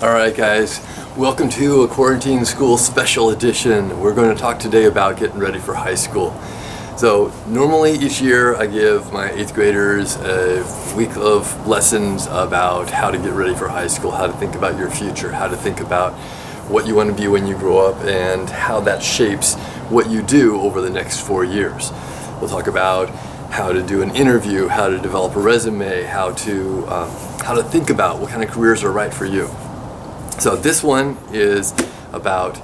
Alright guys, welcome to a Quarantine School Special Edition. We're going to talk today about getting ready for high school. So normally each year I give my 8th graders a week of lessons about how to get ready for high school, how to think about your future, how to think about what you want to be when you grow up, and how that shapes what you do over the next 4 years. We'll talk about how to do an interview, how to develop a resume, how to think about what kind of careers are right for you. So this one is about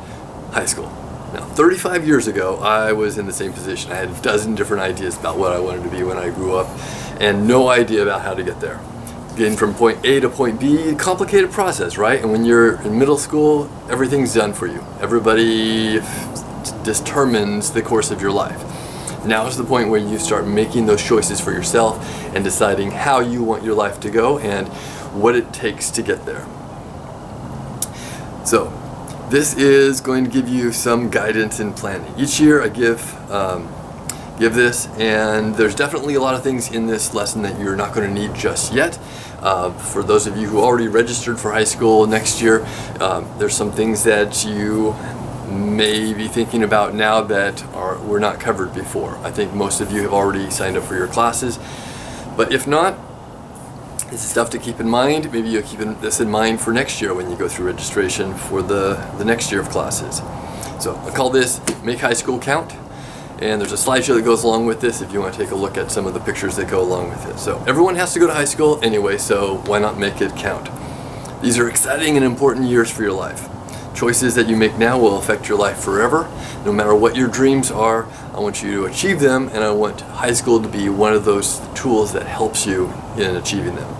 high school. Now, 35 years ago, I was in the same position. I had a dozen different ideas about what I wanted to be when I grew up, and no idea about how to get there. Getting from point A to point B, complicated process, right? And when you're in middle school, everything's done for you. Everybody determines the course of your life. Now is the point where you start making those choices for yourself and deciding how you want your life to go and what it takes to get there. So this is going to give you some guidance in planning. Each year I give this, and there's definitely a lot of things in this lesson that you're not going to need just yet. For those of you who already registered for high school next year, there's some things that you may be thinking about now that were not covered before. I think most of you have already signed up for your classes, but if not, this is stuff to keep in mind. Maybe you'll keep this in mind for next year when you go through registration for the next year of classes. So I call this Make High School Count, and there's a slideshow that goes along with this if you want to take a look at some of the pictures that go along with it. So everyone has to go to high school anyway, so why not make it count? These are exciting and important years for your life. Choices that you make now will affect your life forever. No matter what your dreams are, I want you to achieve them, and I want high school to be one of those tools that helps you in achieving them.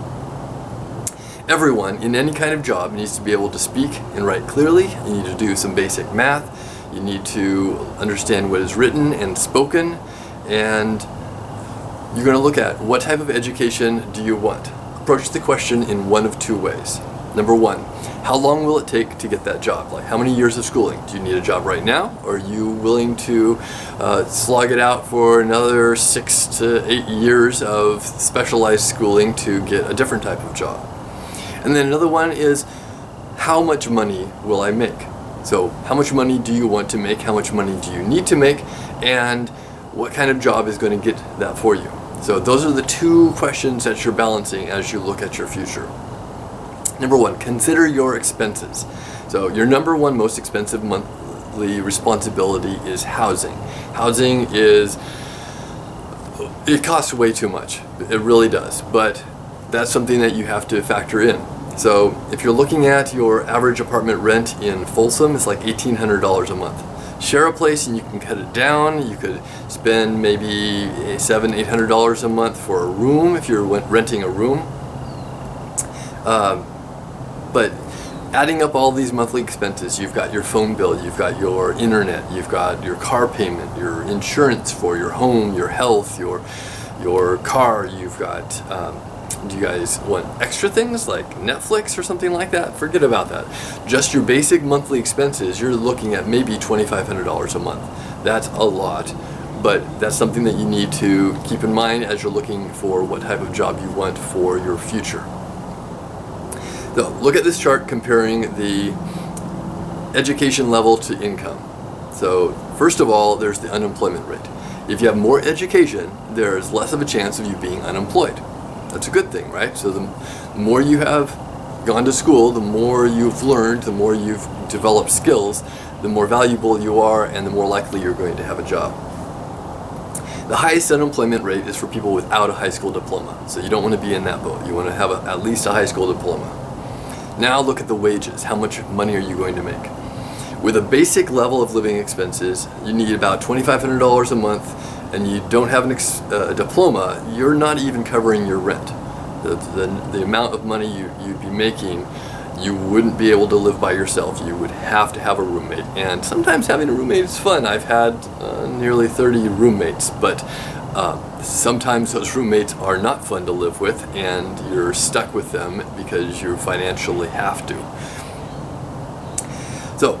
Everyone in any kind of job needs to be able to speak and write clearly. You need to do some basic math. You need to understand what is written and spoken, and you're going to look at what type of education do you want. Approach the question in one of two ways. Number one, how long will it take to get that job? Like, how many years of schooling? Do you need a job right now? Or are you willing to slog it out for another 6 to 8 years of specialized schooling to get a different type of job? And then another one is, how much money will I make? So how much money do you want to make? How much money do you need to make? And what kind of job is going to get that for you? So those are the two questions that you're balancing as you look at your future. Number one, consider your expenses. So your number one most expensive monthly responsibility is housing. Housing it costs way too much. It really does. But that's something that you have to factor in. So if you're looking at your average apartment rent in Folsom, it's like $1,800 a month. Share a place and you can cut it down. You could spend maybe $700, $800 a month for a room if you're renting a room. But adding up all these monthly expenses, you've got your phone bill, you've got your internet, you've got your car payment, your insurance for your home, your health, your car, you've got do you guys want extra things like Netflix or something like that? Forget about that. Just your basic monthly expenses, you're looking at maybe $2,500 a month. That's a lot, but that's something that you need to keep in mind as you're looking for what type of job you want for your future. So look at this chart comparing the education level to income. So first of all, there's the unemployment rate. If you have more education, there's less of a chance of you being unemployed. That's a good thing, right? So the more you have gone to school, the more you've learned, the more you've developed skills, the more valuable you are, and the more likely you're going to have a job. The highest unemployment rate is for people without a high school diploma. So you don't want to be in that boat. You want to have at least a high school diploma. Now look at the wages. How much money are you going to make? With a basic level of living expenses, you need about $2,500 a month, and you don't have a diploma, you're not even covering your rent. The amount of money you'd be making, you wouldn't be able to live by yourself. You would have to have a roommate. And sometimes having a roommate is fun. I've had nearly 30 roommates, but sometimes those roommates are not fun to live with, and you're stuck with them because you financially have to. So,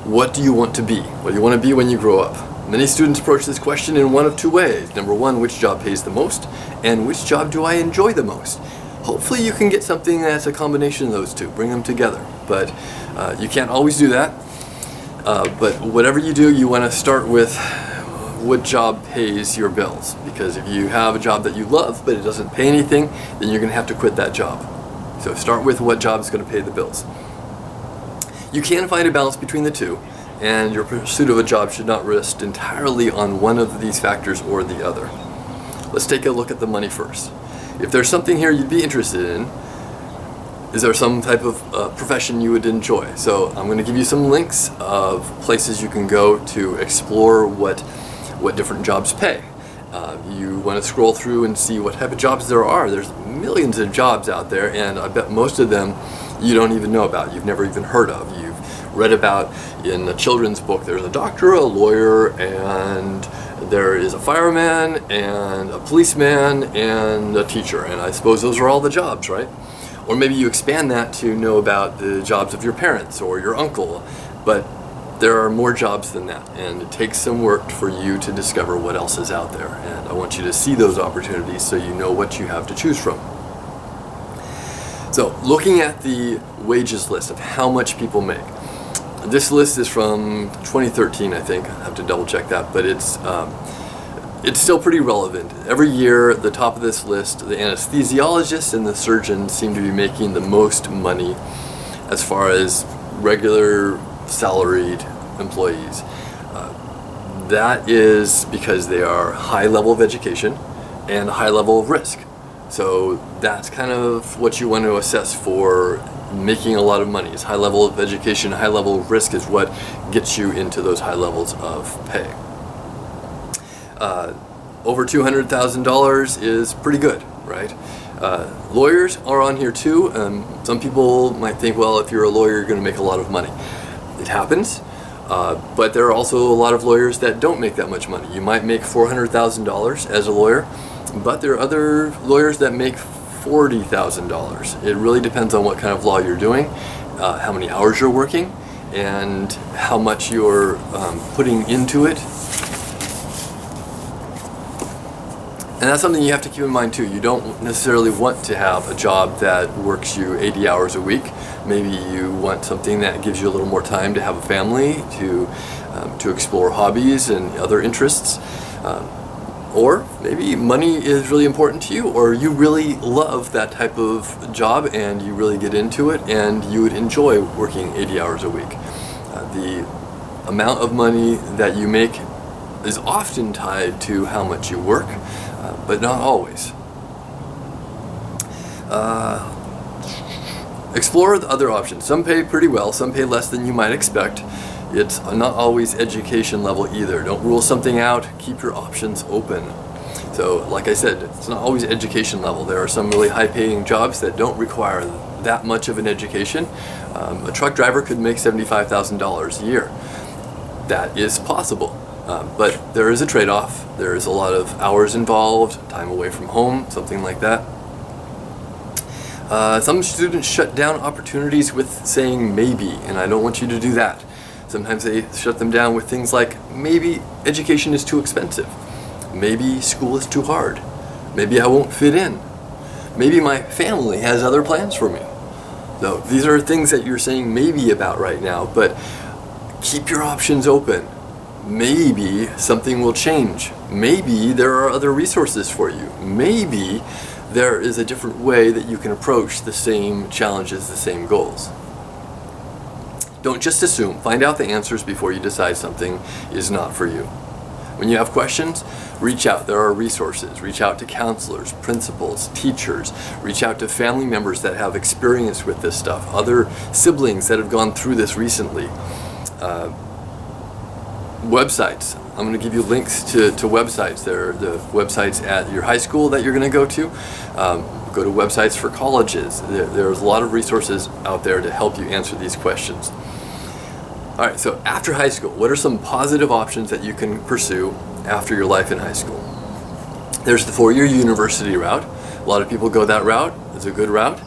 what do you want to be? What do you want to be when you grow up? Many students approach this question in one of two ways. Number one, which job pays the most? And which job do I enjoy the most? Hopefully you can get something that's a combination of those two. Bring them together. but you can't always do that. But whatever you do, you want to start with what job pays your bills, because if you have a job that you love but it doesn't pay anything, then you're going to have to quit that job. So start with what job is going to pay the bills. You can find a balance between the two, and your pursuit of a job should not rest entirely on one of these factors or the other. Let's take a look at the money first. If there's something here you'd be interested in, is there some type of profession you would enjoy? So I'm going to give you some links of places you can go to explore what different jobs pay. You want to scroll through and see what type of jobs there are. There's millions of jobs out there, and I bet most of them you don't even know about. You've never even heard of. You've read about in a children's book. There's a doctor, a lawyer, and there is a fireman, and a policeman, and a teacher. And I suppose those are all the jobs, right? Or maybe you expand that to know about the jobs of your parents or your uncle. But there are more jobs than that, and it takes some work for you to discover what else is out there. And I want you to see those opportunities so you know what you have to choose from. So, looking at the wages list of how much people make. This list is from 2013, I think. I have to double check that, but it's still pretty relevant. Every year, at the top of this list, the anesthesiologists and the surgeons seem to be making the most money as far as regular salaried employees. That is because they are high level of education and a high level of risk. So that's kind of what you want to assess for making a lot of money. Is high level of education, high level of risk is what gets you into those high levels of pay. Over $200,000 is pretty good, right? Lawyers are on here too. Some people might think, well, if you're a lawyer, you're going to make a lot of money. It happens, but there are also a lot of lawyers that don't make that much money. You might make $400,000 as a lawyer, but there are other lawyers that make $40,000. It really depends on what kind of law you're doing, how many hours you're working, and how much you're putting into it. And that's something you have to keep in mind too. You don't necessarily want to have a job that works you 80 hours a week. Maybe you want something that gives you a little more time to have a family, to explore hobbies and other interests. Or maybe money is really important to you, or you really love that type of job and you really get into it and you would enjoy working 80 hours a week. The amount of money that you make is often tied to how much you work, but not always. Explore the other options. Some pay pretty well, some pay less than you might expect. It's not always education level either. Don't rule something out, keep your options open. So like I said, it's not always education level. There are some really high paying jobs that don't require that much of an education. A truck driver could make $75,000 a year. That is possible, but there is a trade-off. There is a lot of hours involved, time away from home, something like that. Some students shut down opportunities with saying maybe, and I don't want you to do that. Sometimes they shut them down with things like, maybe education is too expensive. Maybe school is too hard. Maybe I won't fit in. Maybe my family has other plans for me. So these are things that you're saying maybe about right now, but keep your options open. Maybe something will change. Maybe there are other resources for you. Maybe there is a different way that you can approach the same challenges, the same goals. Don't just assume. Find out the answers before you decide something is not for you. When you have questions, reach out. There are resources. Reach out to counselors, principals, teachers. Reach out to family members that have experience with this stuff, other siblings that have gone through this recently. Websites. I'm going to give you links to websites. There are the websites at your high school that you're going to go to. Go to websites for colleges. There's a lot of resources out there to help you answer these questions. All right, so after high school, what are some positive options that you can pursue after your life in high school? There's the 4-year university route. A lot of people go that route. It's a good route.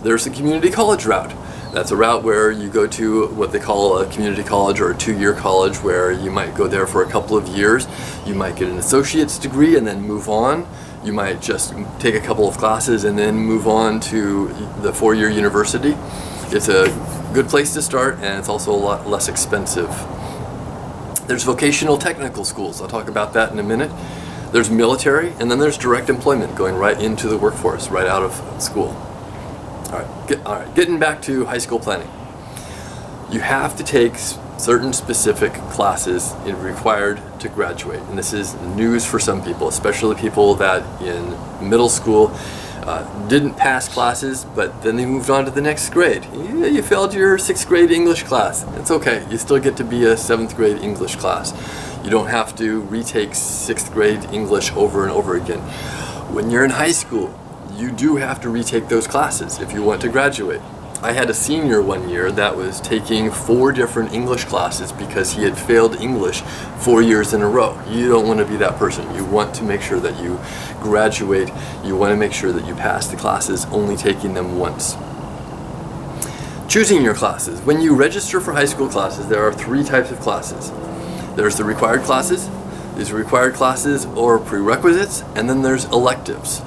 There's the community college route. That's a route where you go to what they call a community college or a 2-year college, where you might go there for a couple of years. You might get an associate's degree and then move on. You might just take a couple of classes and then move on to the 4-year university. It's a Good place to start, and it's also a lot less expensive. There's vocational technical schools. I'll talk about that in a minute. There's military, and then there's direct employment, going right into the workforce, right out of school. All right, getting back to high school planning. You have to take certain specific classes required to graduate, and this is news for some people, especially people that in middle school didn't pass classes, but then they moved on to the next grade. You failed your 6th grade English class. It's okay, you still get to be a 7th grade English class. You don't have to retake 6th grade English over and over again. When you're in high school, you do have to retake those classes if you want to graduate. I had a senior one year that was taking 4 different English classes because he had failed English 4 years in a row. You don't want to be that person. You want to make sure that you graduate. You want to make sure that you pass the classes, only taking them once. Choosing your classes. When you register for high school classes, there are 3 types of classes. There's the required classes. These are required classes or prerequisites, and then there's electives.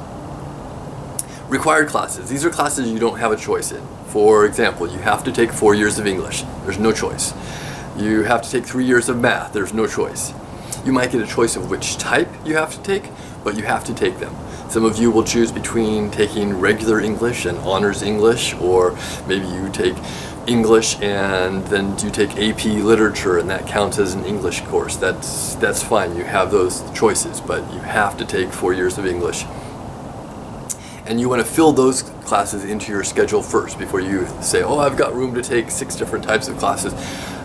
Required classes. These are classes you don't have a choice in. For example, you have to take 4 years of English. There's no choice. You have to take 3 years of math. There's no choice. You might get a choice of which type you have to take, but you have to take them. Some of you will choose between taking regular English and honors English, or maybe you take English and then you take AP literature and that counts as an English course. That's fine. You have those choices, but you have to take 4 years of English. And you want to fill those classes into your schedule first before you say, oh, I've got room to take 6 different types of classes.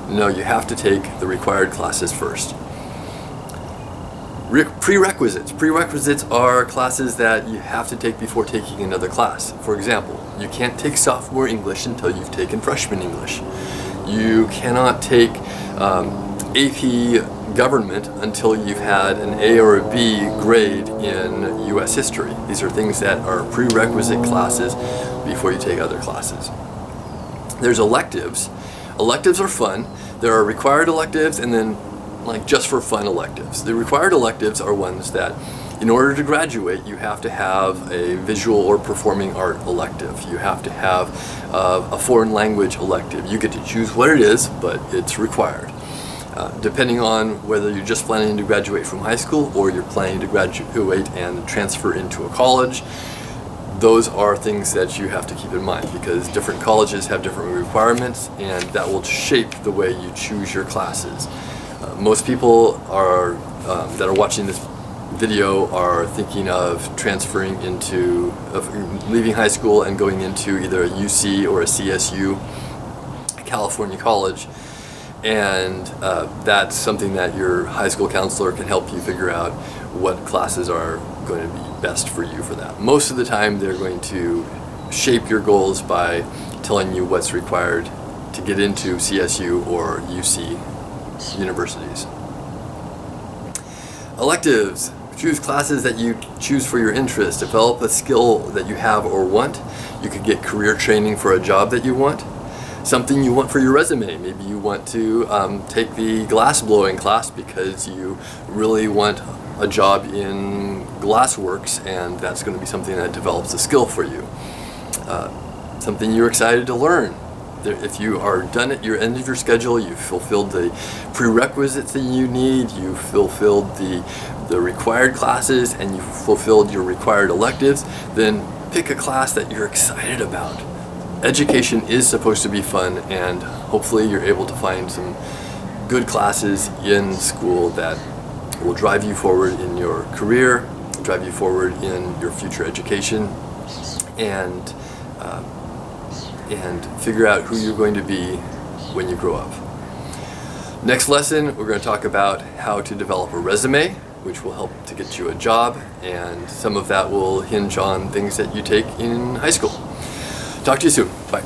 No, you have to take the required classes first. Prerequisites. Prerequisites are classes that you have to take before taking another class. For example, you can't take sophomore English until you've taken freshman English. You cannot take AP government until you've had an A or a B grade in U.S. history. These are things that are prerequisite classes before you take other classes. There's electives. Electives are fun. There are required electives and then like just for fun electives. The required electives are ones that in order to graduate you have to have a visual or performing art elective. You have to have a foreign language elective. You get to choose what it is, but it's required. Depending on whether you're just planning to graduate from high school or you're planning to graduate and transfer into a college, those are things that you have to keep in mind because different colleges have different requirements and that will shape the way you choose your classes. Most people that are watching this video are thinking of leaving high school and going into either a UC or a CSU, a California college. And that's something that your high school counselor can help you figure out what classes are going to be best for you for that. Most of the time they're going to shape your goals by telling you what's required to get into CSU or UC universities. Electives. Choose classes that you choose for your interest. Develop a skill that you have or want. You could get career training for a job that you want. Something you want for your resume. Maybe you want to take the glass blowing class because you really want a job in glassworks, and that's going to be something that develops a skill for you. Something you're excited to learn. If you are done at your end of your schedule, you've fulfilled the prerequisites that you need, you've fulfilled the required classes, and you've fulfilled your required electives, then pick a class that you're excited about. Education is supposed to be fun, and hopefully you're able to find some good classes in school that will drive you forward in your career, drive you forward in your future education, and figure out who you're going to be when you grow up. Next lesson, we're going to talk about how to develop a resume, which will help to get you a job, and some of that will hinge on things that you take in high school. Talk to you soon. Bye.